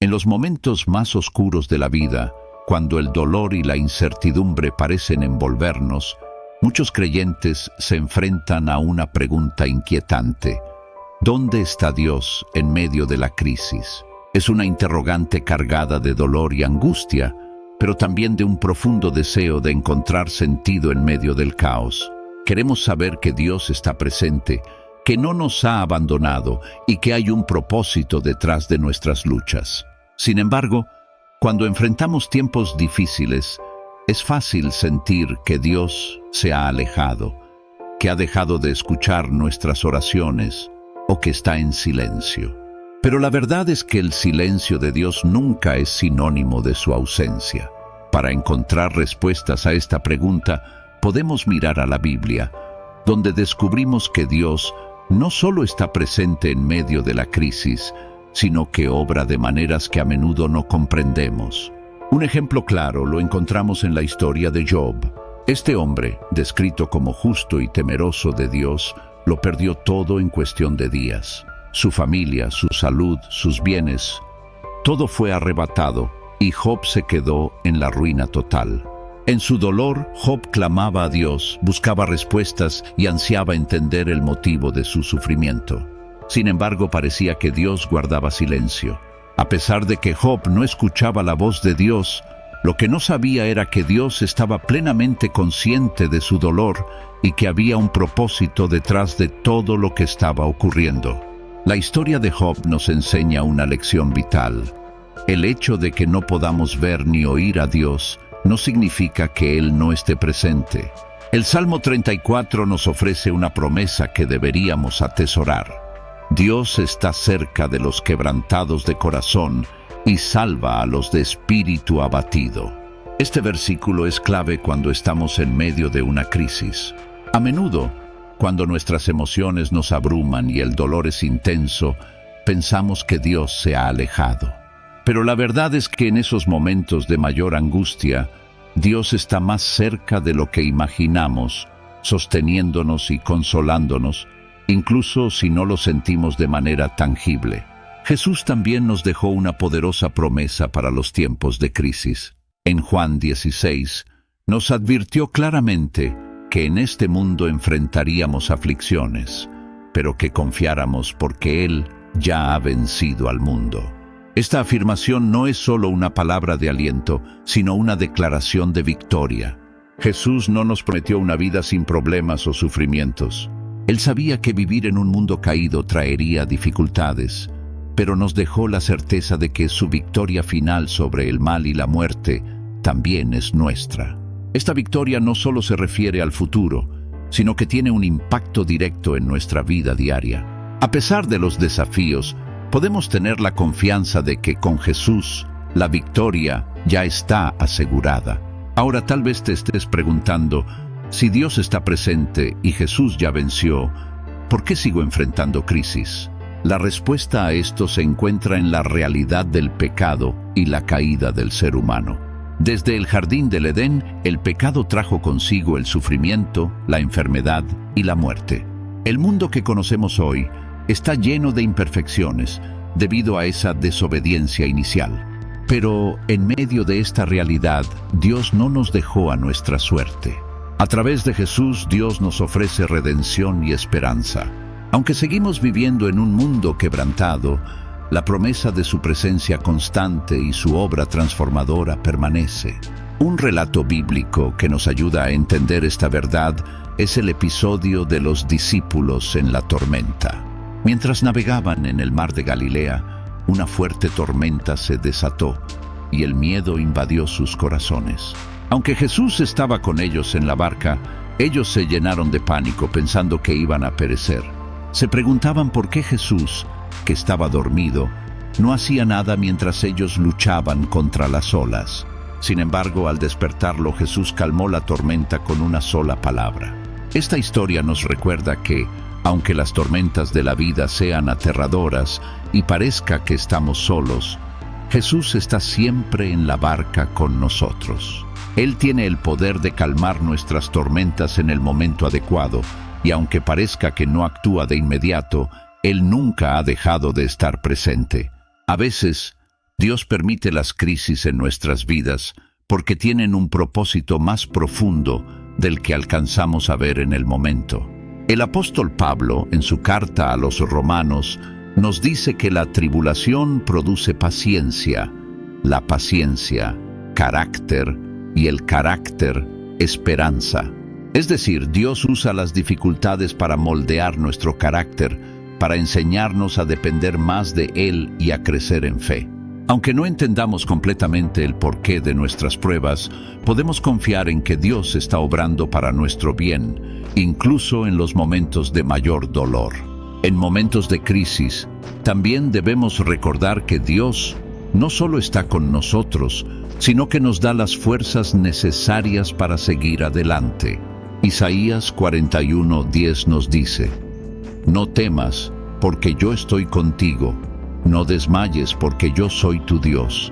En los momentos más oscuros de la vida, cuando el dolor y la incertidumbre parecen envolvernos, muchos creyentes se enfrentan a una pregunta inquietante. ¿Dónde está Dios en medio de la crisis? Es una interrogante cargada de dolor y angustia, pero también de un profundo deseo de encontrar sentido en medio del caos. Queremos saber que Dios está presente, que no nos ha abandonado y que hay un propósito detrás de nuestras luchas. Sin embargo, cuando enfrentamos tiempos difíciles, es fácil sentir que Dios se ha alejado, que ha dejado de escuchar nuestras oraciones o que está en silencio. Pero la verdad es que el silencio de Dios nunca es sinónimo de su ausencia. Para encontrar respuestas a esta pregunta, podemos mirar a la Biblia, donde descubrimos que Dios no solo está presente en medio de la crisis, sino que obra de maneras que a menudo no comprendemos. Un ejemplo claro lo encontramos en la historia de Job. Este hombre, descrito como justo y temeroso de Dios, lo perdió todo en cuestión de días. Su familia, su salud, sus bienes, todo fue arrebatado y Job se quedó en la ruina total. En su dolor, Job clamaba a Dios, buscaba respuestas y ansiaba entender el motivo de su sufrimiento. Sin embargo, parecía que Dios guardaba silencio. A pesar de que Job no escuchaba la voz de Dios, lo que no sabía era que Dios estaba plenamente consciente de su dolor y que había un propósito detrás de todo lo que estaba ocurriendo. La historia de Job nos enseña una lección vital. El hecho de que no podamos ver ni oír a Dios no significa que Él no esté presente. El Salmo 34 nos ofrece una promesa que deberíamos atesorar. Dios está cerca de los quebrantados de corazón y salva a los de espíritu abatido. Este versículo es clave cuando estamos en medio de una crisis. A menudo, cuando nuestras emociones nos abruman y el dolor es intenso, pensamos que Dios se ha alejado. Pero la verdad es que en esos momentos de mayor angustia, Dios está más cerca de lo que imaginamos, sosteniéndonos y consolándonos, incluso si no lo sentimos de manera tangible. Jesús también nos dejó una poderosa promesa para los tiempos de crisis. En Juan 16, nos advirtió claramente que en este mundo enfrentaríamos aflicciones, pero que confiáramos porque Él ya ha vencido al mundo. Esta afirmación no es solo una palabra de aliento, sino una declaración de victoria. Jesús no nos prometió una vida sin problemas o sufrimientos. Él sabía que vivir en un mundo caído traería dificultades, pero nos dejó la certeza de que su victoria final sobre el mal y la muerte también es nuestra. Esta victoria no solo se refiere al futuro, sino que tiene un impacto directo en nuestra vida diaria. A pesar de los desafíos, podemos tener la confianza de que con Jesús la victoria ya está asegurada. Ahora tal vez te estés preguntando, si Dios está presente y Jesús ya venció, ¿por qué sigo enfrentando crisis? La respuesta a esto se encuentra en la realidad del pecado y la caída del ser humano. Desde el jardín del Edén, el pecado trajo consigo el sufrimiento, la enfermedad y la muerte. El mundo que conocemos hoy está lleno de imperfecciones debido a esa desobediencia inicial. Pero en medio de esta realidad, Dios no nos dejó a nuestra suerte. A través de Jesús, Dios nos ofrece redención y esperanza. Aunque seguimos viviendo en un mundo quebrantado, la promesa de su presencia constante y su obra transformadora permanece. Un relato bíblico que nos ayuda a entender esta verdad es el episodio de los discípulos en la tormenta. Mientras navegaban en el mar de Galilea, una fuerte tormenta se desató y el miedo invadió sus corazones. Aunque Jesús estaba con ellos en la barca, ellos se llenaron de pánico pensando que iban a perecer. Se preguntaban por qué Jesús, que estaba dormido, no hacía nada mientras ellos luchaban contra las olas. Sin embargo, al despertarlo, Jesús calmó la tormenta con una sola palabra. Esta historia nos recuerda que, aunque las tormentas de la vida sean aterradoras y parezca que estamos solos, Jesús está siempre en la barca con nosotros. Él tiene el poder de calmar nuestras tormentas en el momento adecuado, y aunque parezca que no actúa de inmediato, Él nunca ha dejado de estar presente. A veces, Dios permite las crisis en nuestras vidas porque tienen un propósito más profundo del que alcanzamos a ver en el momento. El apóstol Pablo, en su carta a los Romanos, nos dice que la tribulación produce paciencia, la paciencia, carácter, y el carácter, esperanza. Es decir, Dios usa las dificultades para moldear nuestro carácter, para enseñarnos a depender más de Él y a crecer en fe. Aunque no entendamos completamente el porqué de nuestras pruebas, podemos confiar en que Dios está obrando para nuestro bien, incluso en los momentos de mayor dolor. En momentos de crisis, también debemos recordar que Dios no solo está con nosotros, sino que nos da las fuerzas necesarias para seguir adelante. Isaías 41:10 nos dice: No temas, porque yo estoy contigo. No desmayes, porque yo soy tu Dios.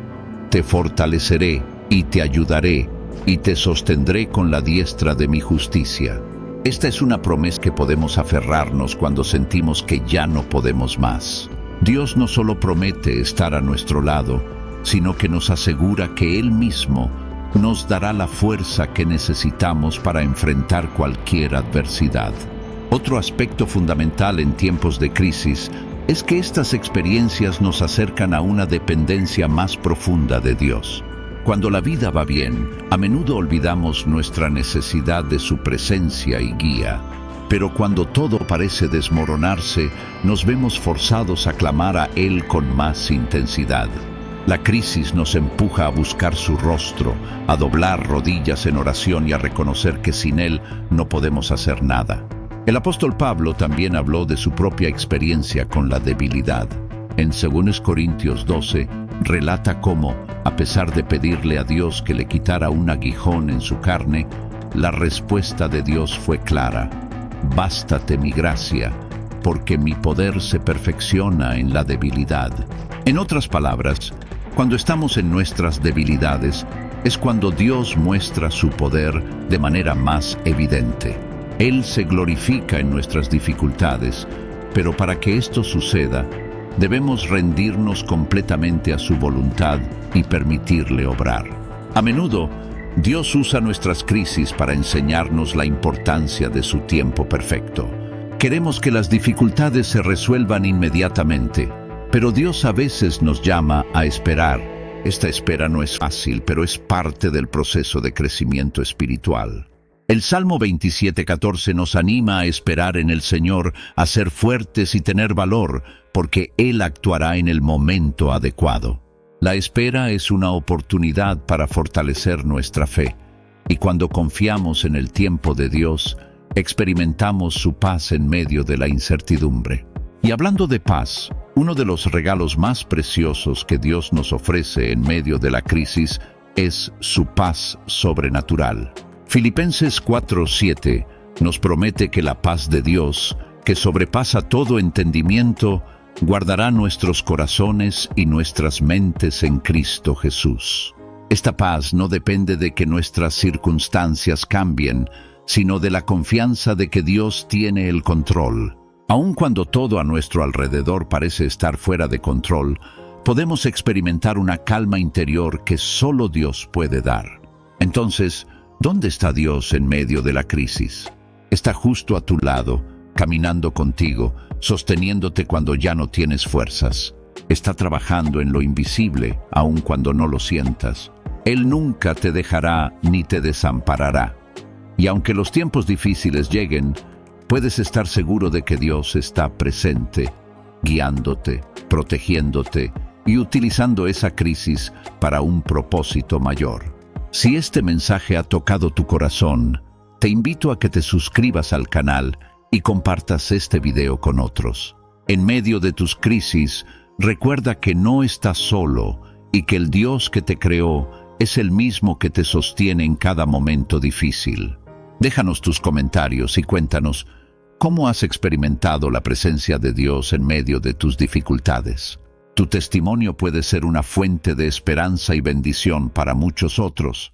Te fortaleceré y te ayudaré, y te sostendré con la diestra de mi justicia. Esta es una promesa que podemos aferrarnos cuando sentimos que ya no podemos más. Dios no solo promete estar a nuestro lado, sino que nos asegura que Él mismo nos dará la fuerza que necesitamos para enfrentar cualquier adversidad. Otro aspecto fundamental en tiempos de crisis es que estas experiencias nos acercan a una dependencia más profunda de Dios. Cuando la vida va bien, a menudo olvidamos nuestra necesidad de su presencia y guía. Pero cuando todo parece desmoronarse, nos vemos forzados a clamar a Él con más intensidad. La crisis nos empuja a buscar su rostro, a doblar rodillas en oración y a reconocer que sin Él no podemos hacer nada. El apóstol Pablo también habló de su propia experiencia con la debilidad. En 2 Corintios 12, relata cómo, a pesar de pedirle a Dios que le quitara un aguijón en su carne, la respuesta de Dios fue clara: Bástate mi gracia, porque mi poder se perfecciona en la debilidad. En otras palabras, cuando estamos en nuestras debilidades, es cuando Dios muestra su poder de manera más evidente. Él se glorifica en nuestras dificultades, pero para que esto suceda, debemos rendirnos completamente a su voluntad y permitirle obrar. A menudo, Dios usa nuestras crisis para enseñarnos la importancia de su tiempo perfecto. Queremos que las dificultades se resuelvan inmediatamente, pero Dios a veces nos llama a esperar. Esta espera no es fácil, pero es parte del proceso de crecimiento espiritual. El Salmo 27:14 nos anima a esperar en el Señor, a ser fuertes y tener valor, porque Él actuará en el momento adecuado. La espera es una oportunidad para fortalecer nuestra fe, y cuando confiamos en el tiempo de Dios, experimentamos su paz en medio de la incertidumbre. Y hablando de paz, uno de los regalos más preciosos que Dios nos ofrece en medio de la crisis es su paz sobrenatural. Filipenses 4:7 nos promete que la paz de Dios, que sobrepasa todo entendimiento, guardará nuestros corazones y nuestras mentes en Cristo Jesús. Esta paz no depende de que nuestras circunstancias cambien, sino de la confianza de que Dios tiene el control. Aun cuando todo a nuestro alrededor parece estar fuera de control, podemos experimentar una calma interior que solo Dios puede dar. Entonces, ¿dónde está Dios en medio de la crisis? Está justo a tu lado, caminando contigo, sosteniéndote cuando ya no tienes fuerzas. Está trabajando en lo invisible, aun cuando no lo sientas. Él nunca te dejará ni te desamparará. Y aunque los tiempos difíciles lleguen, puedes estar seguro de que Dios está presente, guiándote, protegiéndote y utilizando esa crisis para un propósito mayor. Si este mensaje ha tocado tu corazón, te invito a que te suscribas al canal y compartas este video con otros. En medio de tus crisis, recuerda que no estás solo y que el Dios que te creó es el mismo que te sostiene en cada momento difícil. Déjanos tus comentarios y cuéntanos cómo has experimentado la presencia de Dios en medio de tus dificultades. Tu testimonio puede ser una fuente de esperanza y bendición para muchos otros.